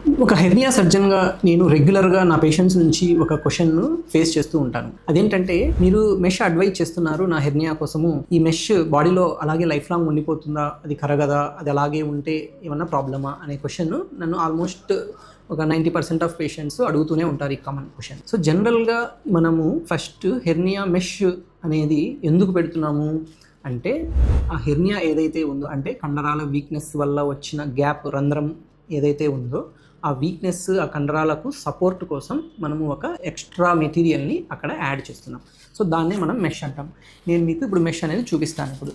ఒక హెర్నియా సర్జన్గా నేను రెగ్యులర్గా నా పేషెంట్స్ నుంచి ఒక క్వశ్చన్ను ఫేస్ చేస్తూ ఉంటాను. అదేంటంటే, మీరు మెష్ అడ్వైజ్ చేస్తున్నారు నా హెర్నియా కోసము, ఈ మెష్ బాడీలో అలాగే లైఫ్ లాంగ్ ఉండిపోతుందా, అది కరగదా, అది అలాగే ఉంటే ఏమన్నా ప్రాబ్లమా అనే క్వశ్చన్ నన్ను ఆల్మోస్ట్ ఒక 90% ఆఫ్ పేషెంట్స్ అడుగుతూనే ఉంటారు ఈ కామన్ క్వశ్చన్. సో జనరల్గా మనము ఫస్ట్ హెర్నియా మెష్ అనేది ఎందుకు పెడుతున్నాము అంటే, ఆ హెర్నియా ఏదైతే ఉందో అంటే కండరాల వీక్నెస్ వల్ల వచ్చిన గ్యాప్, రంధ్రం ఏదైతే ఉందో ఆ వీక్నెస్, ఆ కండరాలకు సపోర్ట్ కోసం మనము ఒక ఎక్స్ట్రా మెటీరియల్ని అక్కడ యాడ్ చేస్తున్నాం. సో దాన్నే మనం మెష్ అంటాం. నేను మీకు ఇప్పుడు మెష్ అనేది చూపిస్తాను ఇప్పుడు.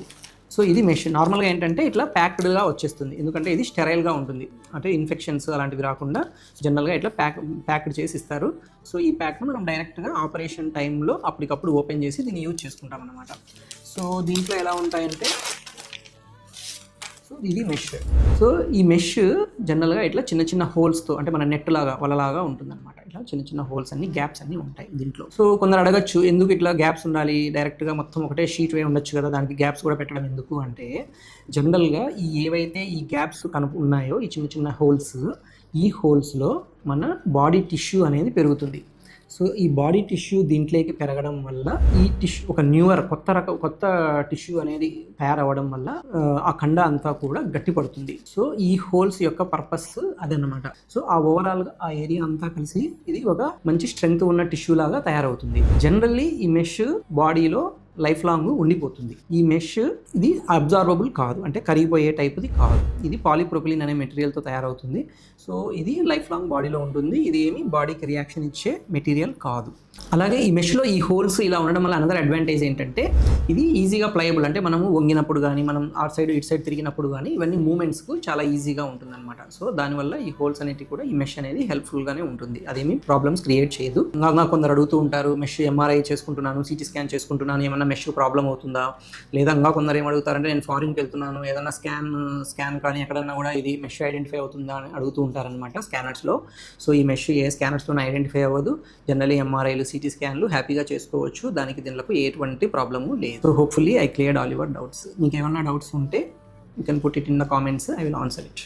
సో ఇది మెష్. నార్మల్గా ఏంటంటే ఇట్లా ప్యాక్డ్గా వచ్చేస్తుంది, ఎందుకంటే ఇది స్టెరైల్గా ఉంటుంది, అంటే ఇన్ఫెక్షన్స్ అలాంటివి రాకుండా జనరల్గా ఇట్లా ప్యాక్డ్ చేసి ఇస్తారు. సో ఈ ప్యాక్ను మనం డైరెక్ట్గా ఆపరేషన్ టైంలో అప్పటికప్పుడు ఓపెన్ చేసి దీన్ని యూజ్ చేసుకుంటాం అన్నమాట. సో దీంట్లో ఎలా ఉంటాయంటే, సో ఇది మెష్. సో ఈ మెష్ జనరల్గా ఇట్లా చిన్న చిన్న హోల్స్తో, అంటే మన నెట్ లాగా, వలలాగా ఉంటుందన్నమాట. ఇట్లా చిన్న చిన్న హోల్స్ అన్ని, గ్యాప్స్ అన్నీ ఉంటాయి దీంట్లో. సో కొందరు అడగచ్చు, ఎందుకు ఇట్లా గ్యాప్స్ ఉండాలి, డైరెక్ట్గా మొత్తం ఒకటే షీట్ వే ఉండొచ్చు కదా, దానికి గ్యాప్స్ కూడా పెట్టడం ఎందుకు అంటే, జనరల్గా ఏవైతే ఈ గ్యాప్స్ ఉన్నాయో, ఈ చిన్న చిన్న హోల్స్, ఈ హోల్స్లో మన బాడీ టిష్యూ అనేది పెరుగుతుంది. సో ఈ బాడీ టిష్యూ దీంట్లోకి పెరగడం వల్ల ఈ టిష్యూ ఒక న్యూవర్ కొత్త టిష్యూ అనేది తయారవ్వడం వల్ల ఆ కండ అంతా కూడా గట్టిపడుతుంది. సో ఈ హోల్స్ యొక్క పర్పస్ అదనమాట. సో ఆ ఓవరాల్గా ఆ ఏరియా అంతా కలిసి ఇది ఒక మంచి స్ట్రెంగ్త్ ఉన్న టిష్యూ లాగా తయారవుతుంది. జనరల్లీ ఈ మెష్ బాడీలో లైఫ్ లాంగ్ ఉండిపోతుంది. ఈ మెష్ ఇది అబ్జార్బబుల్ కాదు, అంటే కరిగిపోయే టైప్ది కాదు. ఇది పాలీప్రొపిలిన్ అనే మెటీరియల్తో తయారవుతుంది. సో ఇది లైఫ్ లాంగ్ బాడీలో ఉంటుంది. ఇది ఏమి బాడీకి రియాక్షన్ ఇచ్చే మెటీరియల్ కాదు. అలాగే ఈ మెష్లో ఈ హోల్స్ ఇలా ఉండడం వల్ల అనదర్ అడ్వాంటేజ్ ఏంటంటే, ఇది ఈజీగా ప్లయబుల్, అంటే మనము వంగినప్పుడు కానీ, మనం ఆ సైడ్ ఇటు సైడ్ తిరిగినప్పుడు కానీ, ఇవన్నీ మూమెంట్స్కు చాలా ఈజీగా ఉంటుంది అనమాట. సో దానివల్ల ఈ హోల్స్ అనేవి కూడా, ఈ మెష్ అనేది హెల్ప్ఫుల్గానే ఉంటుంది, అదేమి ప్రాబ్లమ్స్ క్రియేట్ చేయదు. ఇంకా కొందరు అడుగుతూ ఉంటారు, మెష్ ఎంఆర్ఐ చేసుకుంటున్నాను, సిటీ స్కాన్ చేసుకుంటున్నాను, ఏమన్నా మెష్ ప్రాబ్లం అవుతుందా, లేదా ఇంకా కొందరు ఏమడుగుతారంటే, నేను ఫారిన్కి వెళ్తున్నాను, ఏదైనా స్కాన్ కానీ ఎక్కడన్నా కూడా ఇది మెష్ ఐడెంటిఫై అవుతుందా అని అడుగుతూ ఉంటారనమాట స్కానర్స్లో. సో ఈ మెష్ ఏ స్కానర్స్లో ఐడెంటిఫై అవ్వదు. జనరల్లీ ఎంఆర్ఐలు, సిటీ స్కాన్లు హ్యాపీగా చేసుకోవచ్చు, దానికి దీనికి ఎటువంటి ప్రాబ్లము లేదు. So hopefully I cleared all your doubts. మీకు ఏమైనా డౌట్స్ ఉంటే you can put it in the comments, I will answer it.